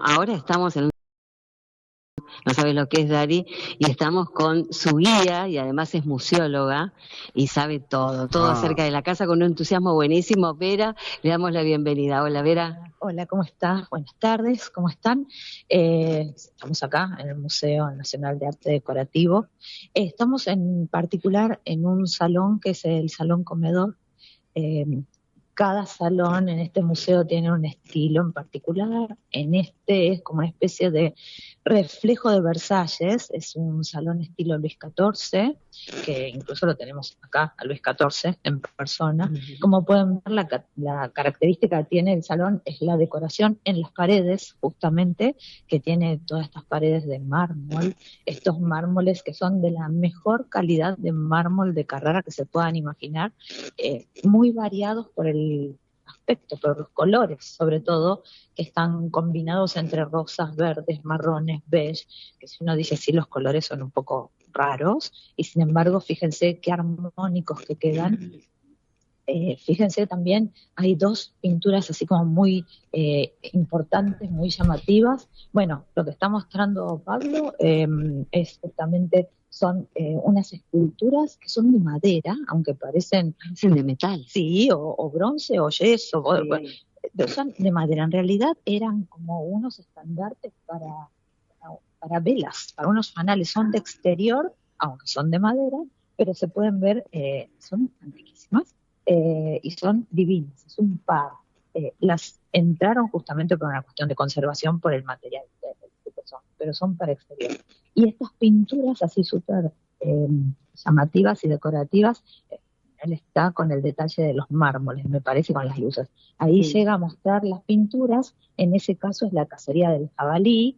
Ahora estamos en, no sabes lo que es Dari, y estamos con su guía, y además es museóloga, y sabe todo Ah, acerca de la casa con un entusiasmo buenísimo. Vera, le damos la bienvenida. Hola, Vera. Hola, ¿cómo estás? Buenas tardes, ¿cómo están? Estamos acá en el Museo Nacional de Arte Decorativo. Estamos en particular en un salón que es el Salón Comedor. Eh, Cada salón en este museo tiene un estilo en particular. En este es como una especie de reflejo de Versalles. Es un salón estilo Luis XIV, que incluso lo tenemos acá, a Luis XIV en persona. Como pueden ver, la característica que tiene el salón es la decoración en las paredes, justamente, que tiene todas estas paredes de mármol, estos mármoles que son de la mejor calidad de mármol de Carrara que se puedan imaginar, muy variados por el aspecto, por los colores, sobre todo, que están combinados entre rosas, verdes, marrones, beige, que si uno dice sí, los colores son un poco raros, y sin embargo, fíjense qué armónicos que quedan. Fíjense también, hay dos pinturas así como muy importantes, muy llamativas. Bueno, lo que está mostrando Pablo es justamente, son unas esculturas que son de madera, aunque parecen, Parecen de metal. sí, o bronce o yeso, Sí. pero son de madera. En realidad eran como unos estandartes para velas, para unos fanales. Son de exterior, aunque son de madera, pero se pueden ver, son antiquísimas, y son divinas, es un par. Las entraron justamente por una cuestión de conservación por el material que son, pero son para exterior. Y estas pinturas así súper llamativas y decorativas, él está con el detalle de los mármoles, me parece, con las luces. Ahí Sí. llega a mostrar las pinturas, en ese caso es la cacería del jabalí,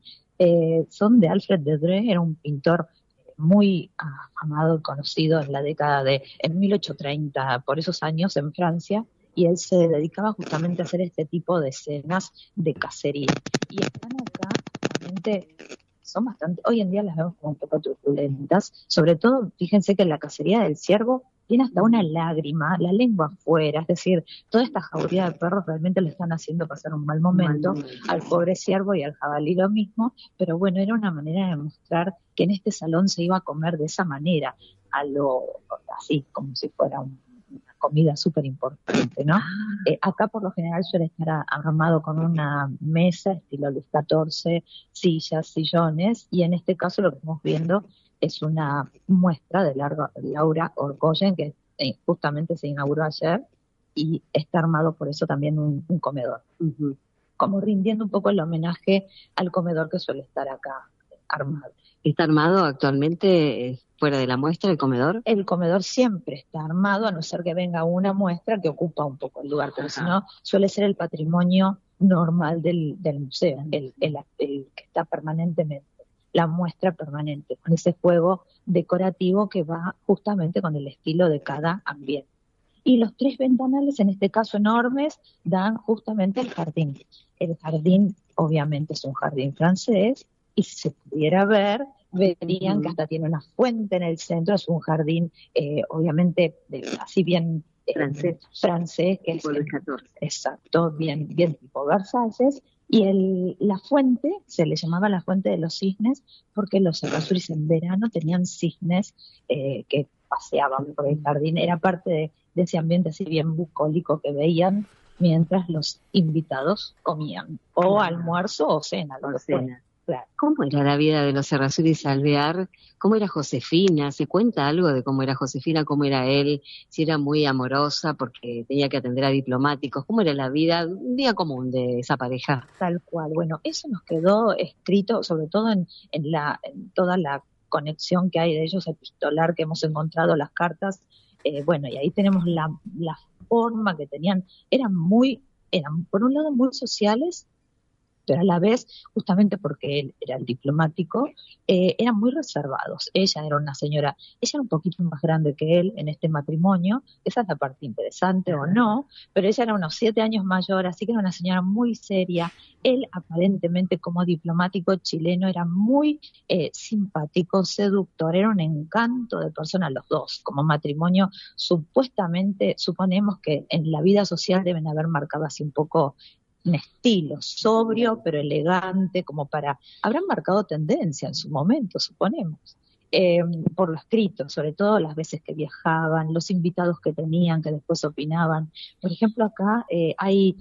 son de Alfred de Dre, era un pintor muy amado y conocido en la década en 1830, por esos años en Francia, y él se dedicaba justamente a hacer este tipo de escenas de cacería. Y están acá, realmente son bastante, hoy en día las vemos como un poco turbulentas, sobre todo, fíjense que en la cacería del ciervo tiene hasta una lágrima, la lengua afuera, es decir, toda esta jauría de perros realmente le están haciendo pasar un mal momento al pobre ciervo y al jabalí lo mismo, pero bueno, era una manera de mostrar que en este salón se iba a comer de esa manera, a lo así, como si fuera una comida súper importante, ¿no? Acá por lo general suele estar armado con una mesa estilo Luis XIV, sillas, sillones, y en este caso lo que estamos viendo es una muestra de Laura Orgoyen, que justamente se inauguró ayer, y está armado por eso también un comedor. Ujú. Como rindiendo un poco el homenaje al comedor que suele estar acá armado. ¿Está armado actualmente fuera de la muestra, el comedor? El comedor siempre está armado, a no ser que venga una muestra que ocupa un poco el lugar, pero si no, suele ser el patrimonio normal del museo, el que está permanentemente, la muestra permanente, con ese juego decorativo que va justamente con el estilo de cada ambiente. Y los tres ventanales, en este caso enormes, dan justamente el jardín. El jardín, obviamente, es un jardín francés, y si se pudiera ver, verían que hasta tiene una fuente en el centro, es un jardín, obviamente, así bien francés, que es Tipo Luis XIV. exacto, bien tipo Versalles. Y la fuente, se le llamaba la fuente de los cisnes, porque los errázuriz en verano tenían cisnes que paseaban por el jardín, era parte de ese ambiente así bien bucólico que veían mientras los invitados comían, o almuerzo o cena, lo O que fuera. cena. Claro. ¿Cómo era la vida de los Errázuriz Alvear? ¿Cómo era Josefina? ¿Se cuenta algo de cómo era Josefina, cómo era él? Si era muy amorosa porque tenía que atender a diplomáticos. ¿Cómo era la vida, un día común de esa pareja? Tal cual. Bueno, eso nos quedó escrito, sobre todo en toda la conexión que hay de ellos, epistolar que hemos encontrado, las cartas. Bueno, y ahí tenemos la forma que tenían. Eran por un lado muy sociales, pero a la vez, justamente porque él era el diplomático, eran muy reservados. Ella era una señora, ella era un poquito más grande que él en este matrimonio, esa es la parte interesante o no, pero ella era unos 7 años mayor, así que era una señora muy seria. Él aparentemente como diplomático chileno era muy simpático, seductor, era un encanto de persona los dos. Como matrimonio, supuestamente, suponemos que en la vida social deben haber marcado así un poco un estilo sobrio pero elegante, como habrán marcado tendencia en su momento, suponemos. Por lo escrito, sobre todo las veces que viajaban, los invitados que tenían, que después opinaban. Por ejemplo, acá hay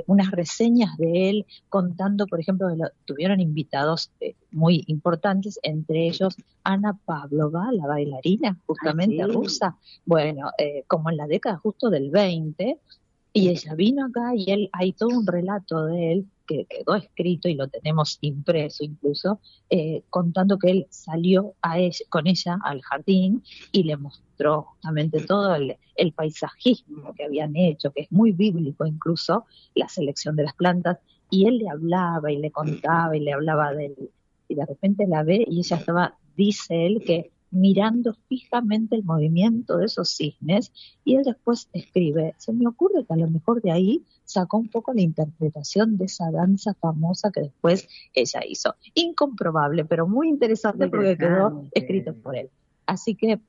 unas reseñas de él contando, por ejemplo, tuvieron invitados muy importantes, entre ellos Ana Pavlova, la bailarina justamente rusa, bueno, como en la década justo del 20, y ella vino acá y hay todo un relato de él que quedó escrito y lo tenemos impreso incluso, contando que él salió con ella al jardín y le mostró justamente todo el paisajismo que habían hecho, que es muy bíblico incluso, la selección de las plantas, y él le hablaba y le contaba y le hablaba de él, y de repente la ve y ella estaba, dice él, que mirando fijamente el movimiento de esos cisnes, y él después escribe, se me ocurre que a lo mejor de ahí sacó un poco la interpretación de esa danza famosa que después ella hizo. Incomprobable, pero muy interesante porque quedó escrito por él. Así que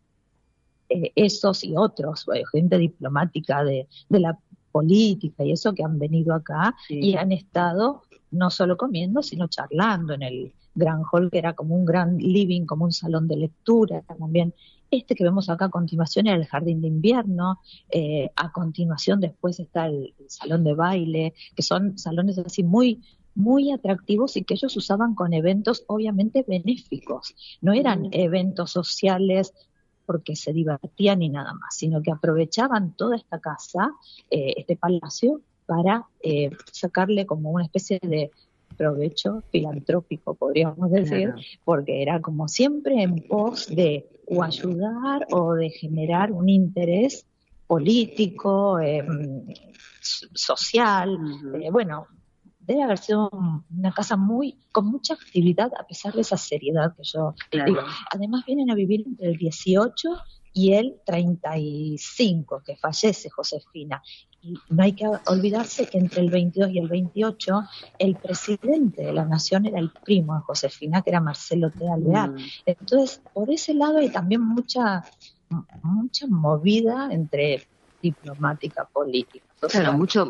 esos y otros, gente diplomática de la política y eso que han venido acá y han estado no solo comiendo, sino charlando en el gran hall, que era como un gran living, como un salón de lectura también. Este que vemos acá a continuación era el jardín de invierno, a continuación después está el salón de baile, que son salones así muy muy atractivos y que ellos usaban con eventos obviamente benéficos, no eran eventos sociales porque se divertían ni nada más, sino que aprovechaban toda esta casa, este palacio, para sacarle como una especie de provecho filantrópico, podríamos decir, porque era como siempre en pos de o ayudar o de generar un interés político, social, bueno, debe haber sido una casa con mucha actividad a pesar de esa seriedad que yo digo. Además vienen a vivir entre el 18 y el 35, que fallece Josefina. Y no hay que olvidarse que entre el 22 y el 28 el presidente de la nación era el primo de Josefina, que era Marcelo T. Alvear. Entonces, por ese lado hay también mucha movida entre diplomática, política. Claro, mucha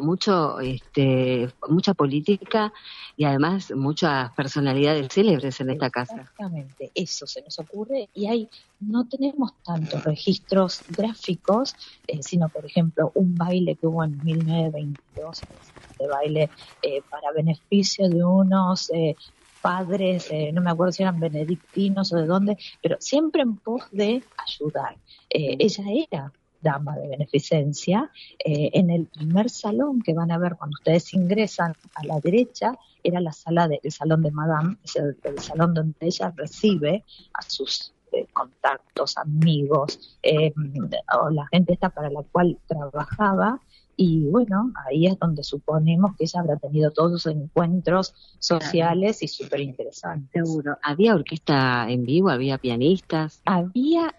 política y además muchas personalidades célebres en esta casa. Exactamente, eso se nos ocurre y no tenemos tantos registros gráficos, sino por ejemplo un baile que hubo en 1922, de baile para beneficio de unos padres, no me acuerdo si eran benedictinos o de dónde, pero siempre en pos de ayudar. Ella era dama de beneficencia. En el primer salón que van a ver cuando ustedes ingresan a la derecha era el salón de Madame, es el salón donde ella recibe a sus contactos, amigos, o la gente esta para la cual trabajaba. Y bueno, ahí es donde suponemos que ella habrá tenido todos sus encuentros sociales y súper interesantes. Seguro. ¿Había orquesta en vivo? ¿Había pianistas? Había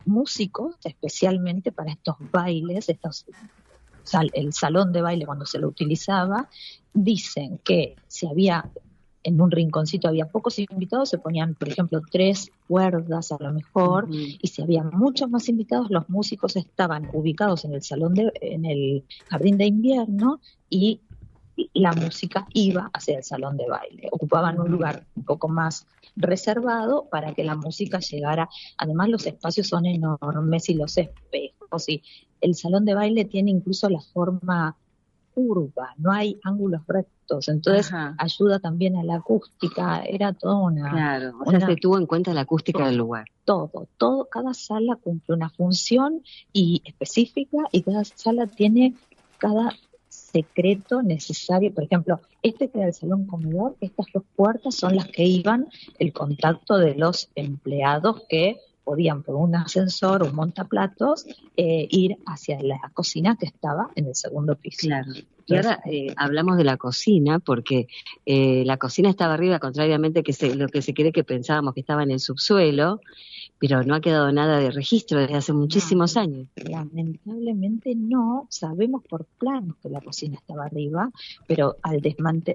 músicos especialmente para estos bailes, el salón de baile cuando se lo utilizaba. Dicen que si había en un rinconcito había pocos invitados, se ponían, por ejemplo, 3 cuerdas a lo mejor, y si había muchos más invitados, los músicos estaban ubicados en el jardín de invierno y la música iba hacia el salón de baile. Ocupaban un lugar un poco más reservado para que la música llegara. Además, los espacios son enormes y los espejos, y el salón de baile tiene incluso la forma curva, no hay ángulos rectos, entonces ayuda también a la acústica, era toda una... Claro, o sea, se tuvo en cuenta la acústica del lugar. Todo, cada sala cumple una función específica, y cada sala tiene cada secreto necesario. Por ejemplo, que era el salón comedor, estas 2 puertas son las que iban el contacto de los empleados que podían por un ascensor, un montaplatos, ir hacia la cocina que estaba en el segundo piso. Claro. Y ahora hablamos de la cocina, porque la cocina estaba arriba, contrariamente lo que se cree que pensábamos que estaba en el subsuelo, pero no ha quedado nada de registro desde hace muchísimos años. Lamentablemente no, sabemos por planos que la cocina estaba arriba, pero al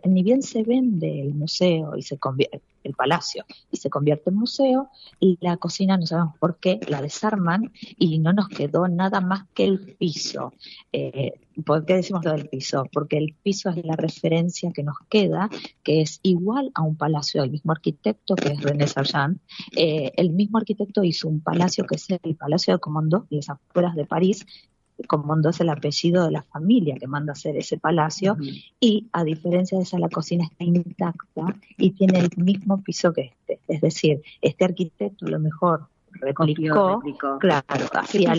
ni bien se vende el museo y se convierte el palacio y se convierte en museo, y la cocina no sabemos por qué la desarman y no nos quedó nada más que el piso. ¿Por qué decimos lo del piso? Porque el piso es la referencia que nos queda, que es igual a un palacio del mismo arquitecto, que es René Sargent. El mismo arquitecto hizo un palacio que es el Palacio de Comondó, en las afueras de París. Comondó es el apellido de la familia que manda hacer ese palacio, y a diferencia de esa, la cocina está intacta y tiene el mismo piso que este. Es decir, este arquitecto a lo mejor replicó, claro, hacía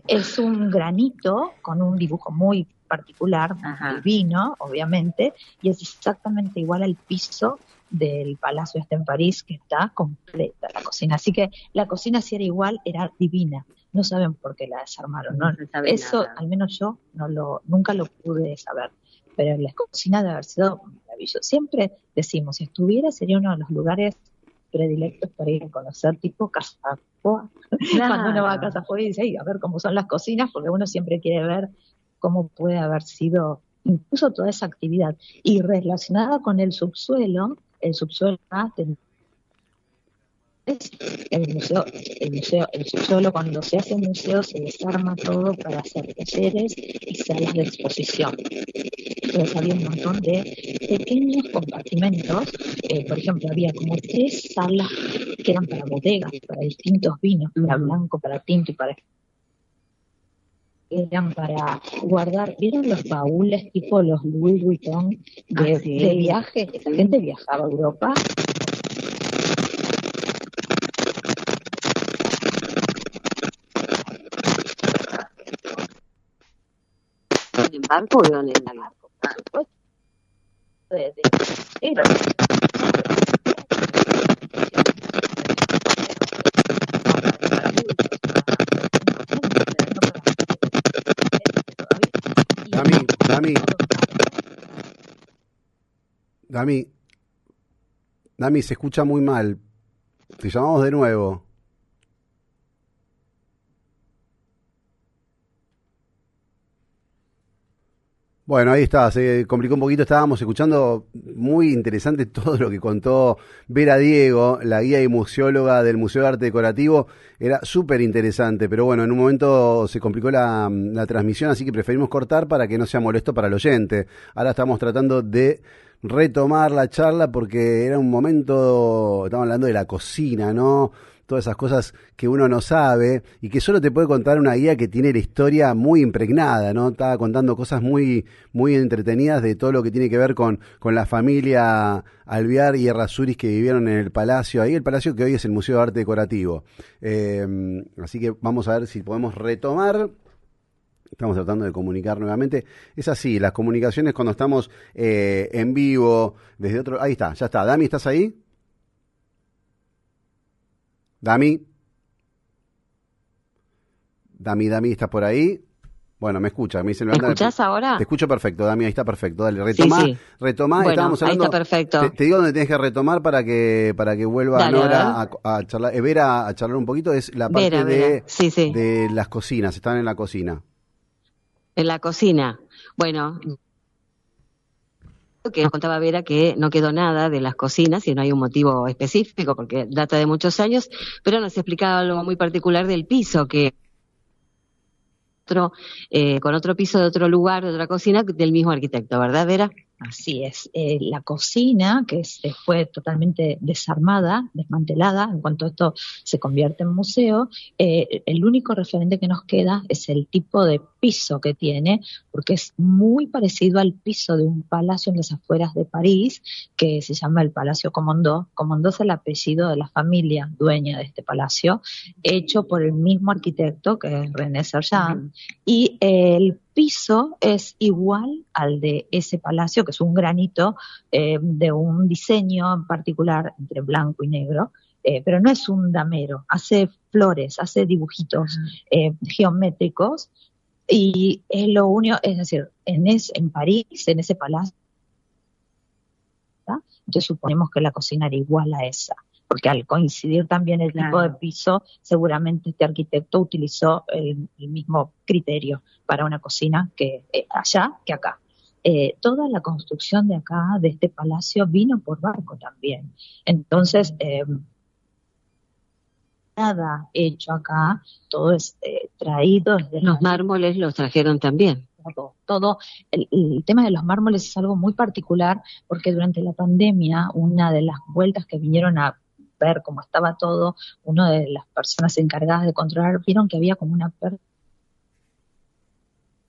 es un granito con un dibujo muy particular, divino, obviamente, y es exactamente igual al piso del palacio este en París, que está completa la cocina. Así que la cocina, si era igual, era divina. No saben por qué la desarmaron, ¿no? Eso, nada. Al menos yo nunca lo pude saber. Pero la cocina debe haber sido maravillosa. Siempre decimos, si estuviera, sería uno de los lugares predilectos para ir a conocer, tipo Casapoa. Claro. Cuando uno va a Casapoa y dice, a ver cómo son las cocinas, porque uno siempre quiere ver cómo puede haber sido incluso toda esa actividad. Y relacionada con el subsuelo el subsuelo, cuando se hace un museo, se desarma todo para hacer talleres y salas de exposición. Entonces había un montón de pequeños compartimentos. Por ejemplo, había como 3 salas que eran para bodegas, para distintos vinos, para blanco, para tinto y para... Eran para guardar, ¿vieron los baúles tipo los Louis Vuitton de viaje? La gente viajaba a Europa. ¿En barco o en el barco? Dami, se escucha muy mal. Te llamamos de nuevo. Bueno, ahí está, se complicó un poquito, estábamos escuchando muy interesante todo lo que contó Vera Diego, la guía y museóloga del Museo de Arte Decorativo, era súper interesante, pero bueno, en un momento se complicó la transmisión, así que preferimos cortar para que no sea molesto para el oyente. Ahora estamos tratando de retomar la charla porque era un momento, estamos hablando de la cocina, ¿no? Todas esas cosas que uno no sabe y que solo te puede contar una guía que tiene la historia muy impregnada, ¿no? Estaba contando cosas muy, muy entretenidas de todo lo que tiene que ver con la familia Alvear y Errázuriz que vivieron en el palacio, ahí el palacio que hoy es el Museo de Arte Decorativo. Así que vamos a ver si podemos retomar. Estamos tratando de comunicar nuevamente. Es así, las comunicaciones cuando estamos en vivo, desde otro... Ahí está, ya está. Dami, ¿estás ahí? Dami, ¿estás por ahí? Bueno, me escucha, me dice... ¿Me escuchás ahora? Te escucho perfecto, Dami, ahí está perfecto. Dale, retomá, sí. Bueno, estábamos hablando... Ahí está perfecto. Te digo dónde tenés que retomar para que vuelva Dale, Nora a charlar, Vera a charlar un poquito, es la parte Vera. Sí. de las cocinas, están en la cocina. En la cocina. Bueno, que nos contaba Vera que no quedó nada de las cocinas y no hay un motivo específico porque data de muchos años, pero nos explicaba algo muy particular del piso, que con otro piso de otro lugar, de otra cocina, del mismo arquitecto, ¿verdad, Vera? Así es. La cocina, que fue totalmente desarmada, desmantelada, en cuanto esto se convierte en museo, el único referente que nos queda es el tipo de piso que tiene, porque es muy parecido al piso de un palacio en las afueras de París, que se llama el Palacio Comondó. Comondó es el apellido de la familia dueña de este palacio, hecho por el mismo arquitecto, que es René Sargent, y el piso es igual al de ese palacio, que es un granito de un diseño en particular entre blanco y negro, pero no es un damero, hace flores, hace dibujitos geométricos, y es lo único, es decir, en París, en ese palacio, entonces suponemos que la cocina era igual a esa, porque al coincidir también el tipo de piso, seguramente este arquitecto utilizó el mismo criterio para una cocina que allá que acá. Toda la construcción de acá, de este palacio, vino por barco también. Entonces, nada hecho acá, todo es traído desde Los mármoles los trajeron también. todo. El tema de los mármoles es algo muy particular porque durante la pandemia, una de las vueltas que vinieron a ver cómo estaba todo, una de las personas encargadas de controlar, vieron que había como una pérdida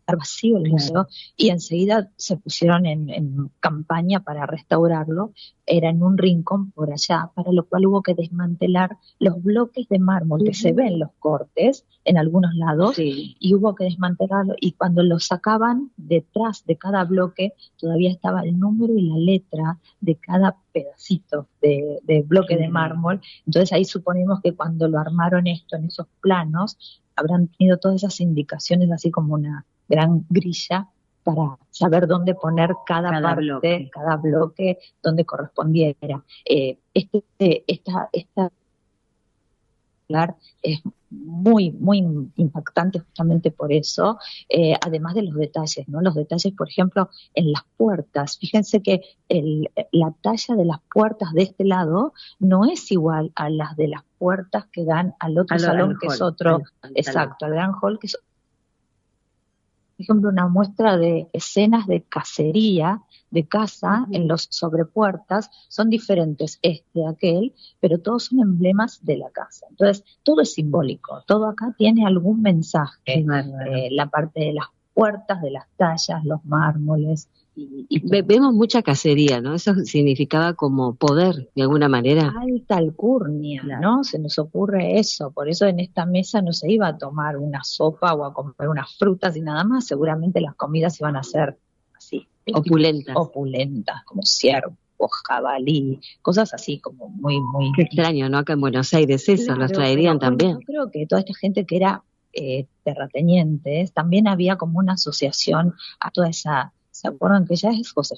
vacío el museo y enseguida se pusieron en campaña para restaurarlo. Era en un rincón por allá, para lo cual hubo que desmantelar los bloques de mármol que se ven los cortes en algunos lados y hubo que desmantelarlo, y cuando lo sacaban, detrás de cada bloque todavía estaba el número y la letra de cada pedacito de bloque de mármol. Entonces ahí suponemos que cuando lo armaron esto en esos planos habrán tenido todas esas indicaciones, así como una gran grilla para saber dónde poner cada parte, cada bloque, donde correspondiera. Esta es muy, muy impactante justamente por eso, además de los detalles, ¿no? Los detalles, por ejemplo, en las puertas. Fíjense que la talla de las puertas de este lado no es igual a las de las puertas que dan al otro salón, que es otro, exacto, al gran hall, que es, por ejemplo, una muestra de escenas de cacería, de caza, en los sobrepuertas, son diferentes aquel, pero todos son emblemas de la casa. Entonces, todo es simbólico, todo acá tiene algún mensaje, la parte de las puertas, de las tallas, los mármoles. Y vemos mucha cacería, ¿no? Eso significaba como poder, de alguna manera. Alta alcurnia, ¿no? Se nos ocurre eso. Por eso en esta mesa no se iba a tomar una sopa o a comer unas frutas y nada más. Seguramente las comidas iban a ser así. Opulentas, como ciervo, jabalí, cosas así como muy, muy... Qué extraño, ¿no? Acá en Buenos Aires eso, los traerían también. Yo creo que toda esta gente que era terratenientes, también había como una asociación a toda esa... ¿Se acuerdan que ella es José?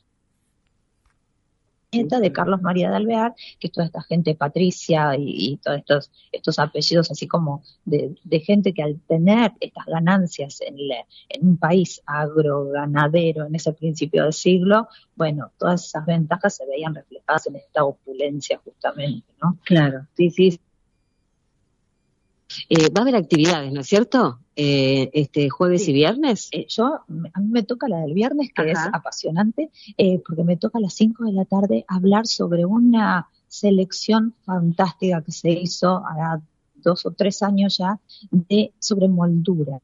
Nieta de Carlos María de Alvear, que es toda esta gente patricia y todos estos apellidos así como de gente que al tener estas ganancias en un país agroganadero en ese principio del siglo, bueno, todas esas ventajas se veían reflejadas en esta opulencia justamente, ¿no? Claro, sí. Va a haber actividades, ¿no es cierto? Este jueves y viernes. A mí me toca la del viernes, que es apasionante, porque me toca a las 5 de la tarde hablar sobre una selección fantástica que se hizo a 2 o 3 años ya sobre moldura.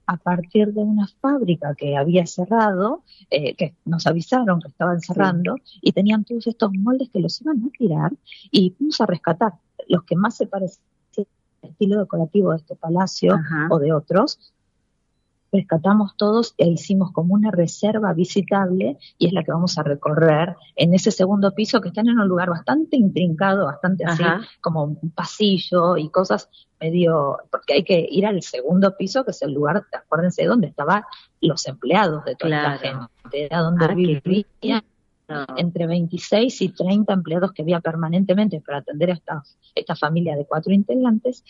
A partir de una fábrica que había cerrado, que nos avisaron que estaban cerrando, y tenían todos estos moldes que los iban a tirar, y fuimos a rescatar los que más se parecían al estilo decorativo de este palacio o de otros. Rescatamos todos e hicimos como una reserva visitable, y es la que vamos a recorrer en ese segundo piso, que están en un lugar bastante intrincado, bastante así, como un pasillo y cosas medio, porque hay que ir al segundo piso, que es el lugar, acuérdense, donde estaban los empleados de toda esta gente, era donde vivían entre 26 y 30 empleados que había permanentemente para atender a esta familia de 4 integrantes,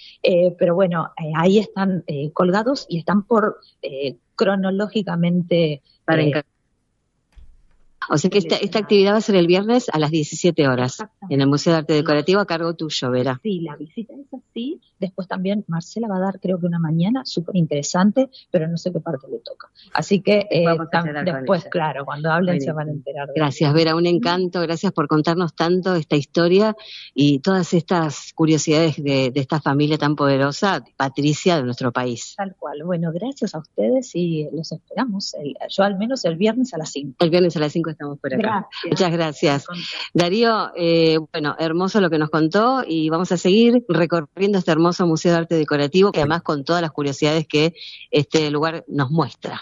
pero bueno, ahí están colgados y están por cronológicamente... O sea que esta actividad va a ser el viernes a las 17 horas en el Museo de Arte Decorativo, a cargo tuyo, Vera. Sí, la visita es así. Después también Marcela va a dar, creo que una mañana, súper interesante, pero no sé qué parte le toca. Así que después, claro, cuando hablen se van a enterar. Gracias, Vera, un encanto. Gracias por contarnos tanto esta historia y todas estas curiosidades de esta familia tan poderosa, patricia de nuestro país. Tal cual. Bueno, gracias a ustedes y los esperamos. Yo al menos el viernes a las 5. El viernes a las 5 estamos por acá. Gracias. Muchas gracias. Darío, bueno, hermoso lo que nos contó, y vamos a seguir recorriendo este hermoso Museo de Arte Decorativo, que además con todas las curiosidades que este lugar nos muestra.